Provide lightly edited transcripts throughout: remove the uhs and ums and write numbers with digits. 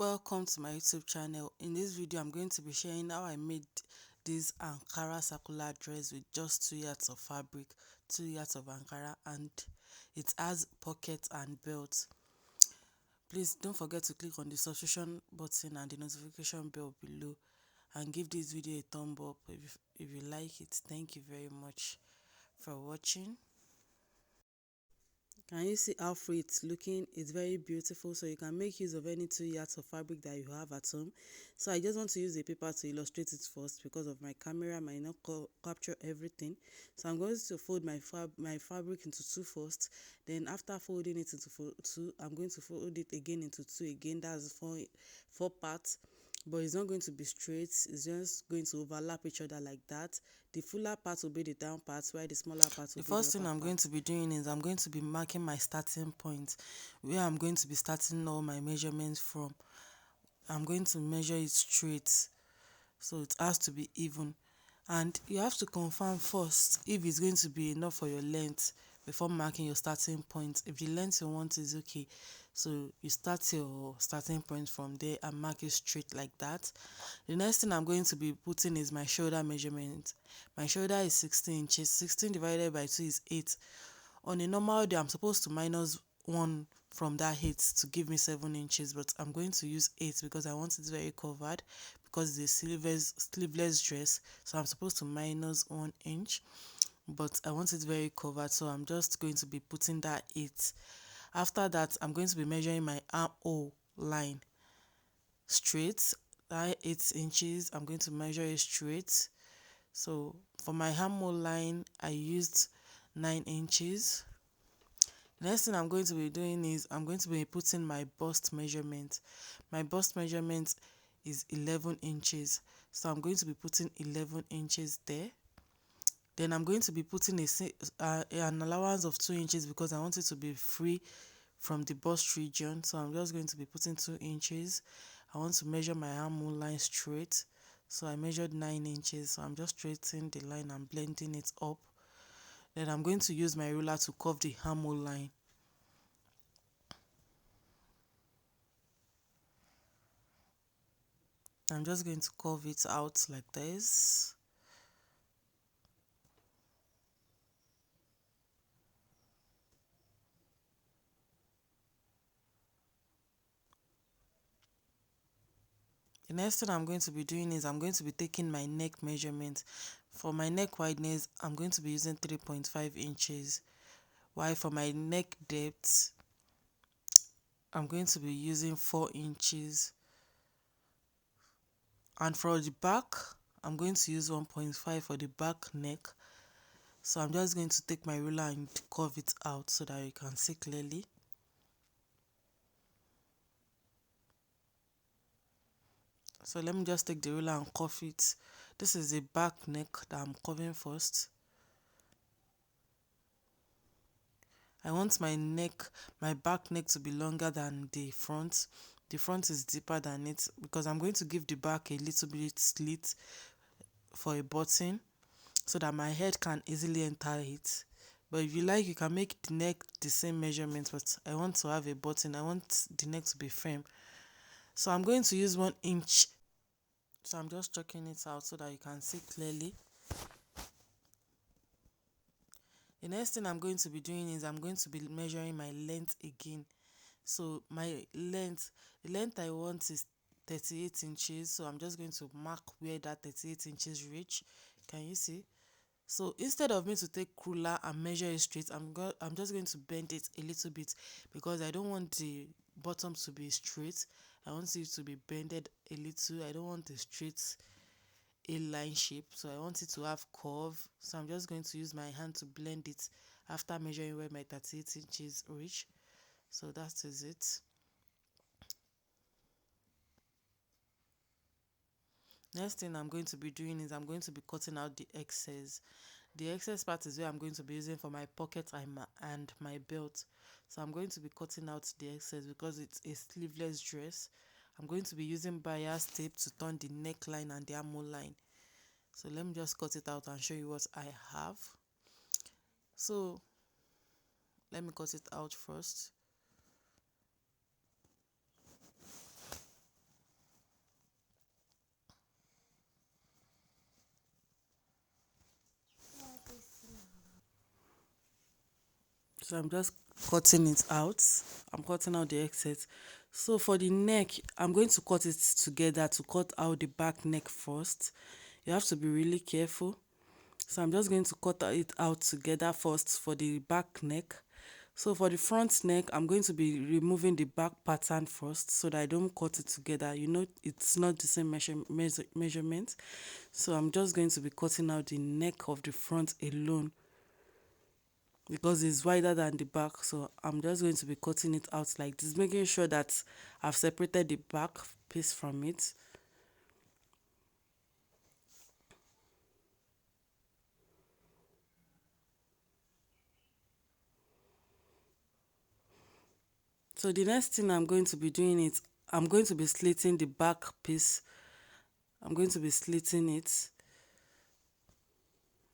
Welcome to my YouTube channel. In this video, I'm going to be sharing how I made this Ankara circular dress with just 2 yards of fabric, 2 yards of Ankara, and it has pockets and belt. Please don't forget to click on the subscription button and the notification bell below and give this video a thumb up if you like it. Thank you very much for watching. Can you see how free it's looking? It's very beautiful, so you can make use of any 2 yards of fabric that you have at home. So I just want to use a paper to illustrate it first because of my camera might not capture everything. So I'm going to fold my fabric into two first. Then after folding it into two, I'm going to fold it again into two again. That's four parts. But it's not going to be straight, it's just going to overlap each other like that. The fuller part will be the down part, while the smaller part will be the upper part. The first thing I'm going to be doing is I'm going to be marking my starting point, where I'm going to be starting all my measurements from. I'm going to measure it straight, so it has to be even. And you have to confirm first if it's going to be enough for your length before marking your starting point. If the length you want is okay, so you start your starting point from there and mark it straight like that. The next thing I'm going to be putting is my shoulder measurement. My shoulder is 16 inches. 16 divided by 2 is 8. On a normal day, I'm supposed to minus 1 from that 8 to give me 7 inches, but I'm going to use 8 because I want it very covered, because it's a sleeveless dress, so I'm supposed to minus 1 inch, but I want it very covered, so I'm just going to be putting that 8. After that, I'm going to be measuring my armhole line straight. That 8 inches, I'm going to measure it straight. So for my armhole line, I used 9 inches. Next thing I'm going to be doing is I'm going to be putting my bust measurement. My bust measurement is 11 inches. So I'm going to be putting 11 inches there. Then I'm going to be putting an allowance of 2 inches because I want it to be free from the bust region. So I'm just going to be putting 2 inches. I want to measure my armhole line straight. So I measured 9 inches. So I'm just straightening the line and blending it up. Then I'm going to use my ruler to curve the armhole line. I'm just going to curve it out like this. The next thing I'm going to be doing is I'm going to be taking my neck measurement. For my neck wideness, I'm going to be using 3.5 inches. While for my neck depth, I'm going to be using 4 inches. And for the back, I'm going to use 1.5 for the back neck. So I'm just going to take my ruler and curve it out so that you can see clearly. So let me just take the ruler and curve it. This is the back neck that I'm curving first. I want my back neck to be longer than the front. The front is deeper than it because I'm going to give the back a little bit slit for a button so that my head can easily enter it. But if you like, you can make the neck the same measurement, but I want to have a button. I want the neck to be firm. So I'm going to use 1 inch. So I'm just chalking it out so that you can see clearly. The next thing I'm going to be doing is I'm going to be measuring my length again. So my length, the length I want is 38 inches. So I'm just going to mark where that 38 inches reach. Can you see? So instead of me to take ruler and measure it straight, I'm just going to bend it a little bit because I don't want the bottom to be straight. I want it to be bended a little. I don't want a straight A-line shape, so I want it to have curve. So I'm just going to use my hand to blend it after measuring where my 38 inches reach. So that is it. Next thing I'm going to be doing is I'm going to be cutting out the excess. The excess part is where I'm going to be using for my pocket and my belt. So I'm going to be cutting out the excess because it's a sleeveless dress. I'm going to be using bias tape to turn the neckline and the armhole line. So let me just cut it out and show you what I have. So let me cut it out first. So I'm just cutting it out. I'm cutting out the excess. So for the neck, I'm going to cut it together to cut out the back neck first. You have to be really careful. So I'm just going to cut it out together first for the back neck. So for the front neck, I'm going to be removing the back pattern first so that I don't cut it together. You know, it's not the same measurement. So I'm just going to be cutting out the neck of the front alone because it's wider than the back. So I'm just going to be cutting it out like this, making sure that I've separated the back piece from it. So the next thing I'm going to be doing is I'm going to be slitting the back piece. I'm going to be slitting it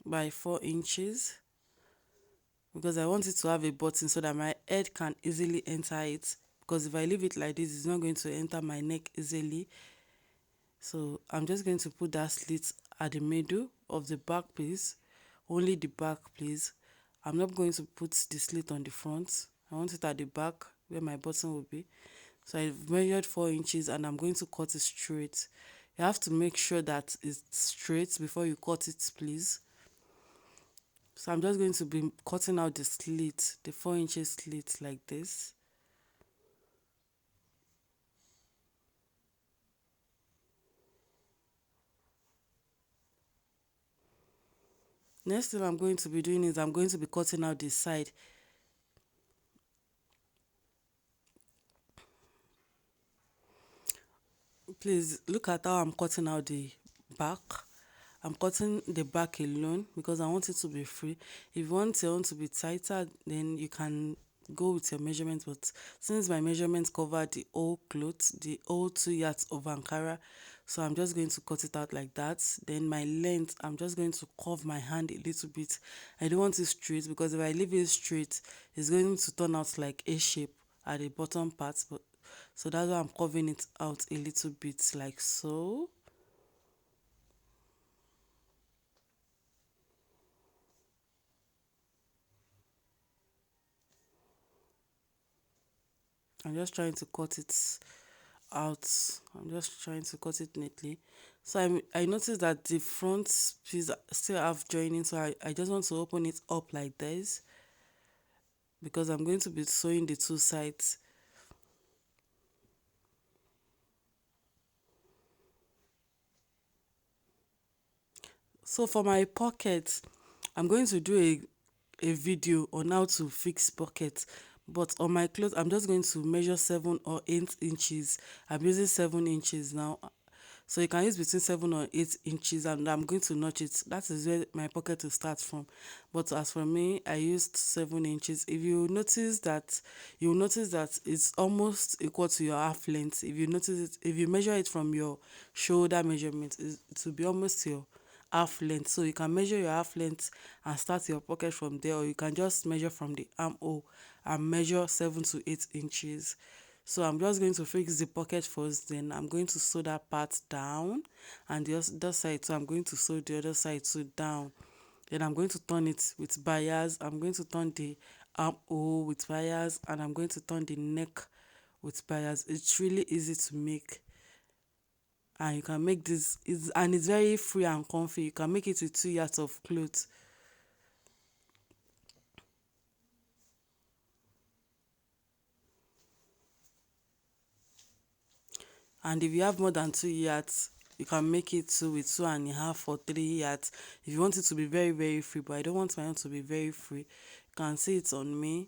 by 4 inches because I want it to have a button so that my head can easily enter it, because if I leave it like this, it's not going to enter my neck easily. So I'm just going to put that slit at the middle of the back piece, only the back please. I'm not going to put the slit on the front. I want it at the back where my button will be. So I've measured 4 inches and I'm going to cut it straight. You have to make sure that it's straight before you cut it, please. So I'm just going to be cutting out the slit, the 4 inches slit like this. Next thing I'm going to be doing is I'm going to be cutting out the side. Please look at how I'm cutting out the back. I'm cutting the back alone because I want it to be free. If you want your own to be tighter, then you can go with your measurements. But since my measurements cover the whole clothes, the whole 2 yards of Ankara, so I'm just going to cut it out like that. Then my length, I'm just going to curve my hand a little bit. I don't want it straight because if I leave it straight, it's going to turn out like a shape at the bottom part. But so that's why I'm curving it out a little bit like so. I'm just trying to cut it out. I'm just trying to cut it neatly. So I noticed that the front piece still have joining, so I just want to open it up like this because I'm going to be sewing the two sides. So for my pocket, I'm going to do a video on how to fix pockets, but on my clothes I'm just going to measure 7 or 8 inches. I'm using 7 inches now, so you can use between 7 or 8 inches, and I'm going to notch it. That is where my pocket will start from. But as for me, I used 7 inches. If you notice that, you'll notice that it's almost equal to your half length. If you notice it, if you measure it from your shoulder measurement, it will be almost your half length. So you can measure your half length and start your pocket from there, or you can just measure from the armhole and measure 7 to 8 inches. So I'm just going to fix the pocket first, then I'm going to sew that part down, and the other side too, I'm going to sew the other side too down. Then I'm going to turn it with bias. I'm going to turn the armhole with bias, and I'm going to turn the neck with bias. It's really easy to make, and you can make this and it's very free and comfy. You can make it with 2 yards of clothes. And if you have more than 2 yards, you can make it too with 2.5 or 3 yards if you want it to be very, very free. But I don't want my own to be very free. You can see it on me.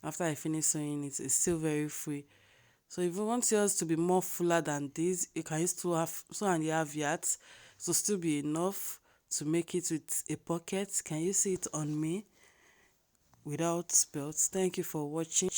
After I finish sewing it, it's still very free. So if you want yours to be more fuller than this, you can use 2.5 yards to still be enough to make it with a pocket. Can you see it on me without belts? Thank you for watching.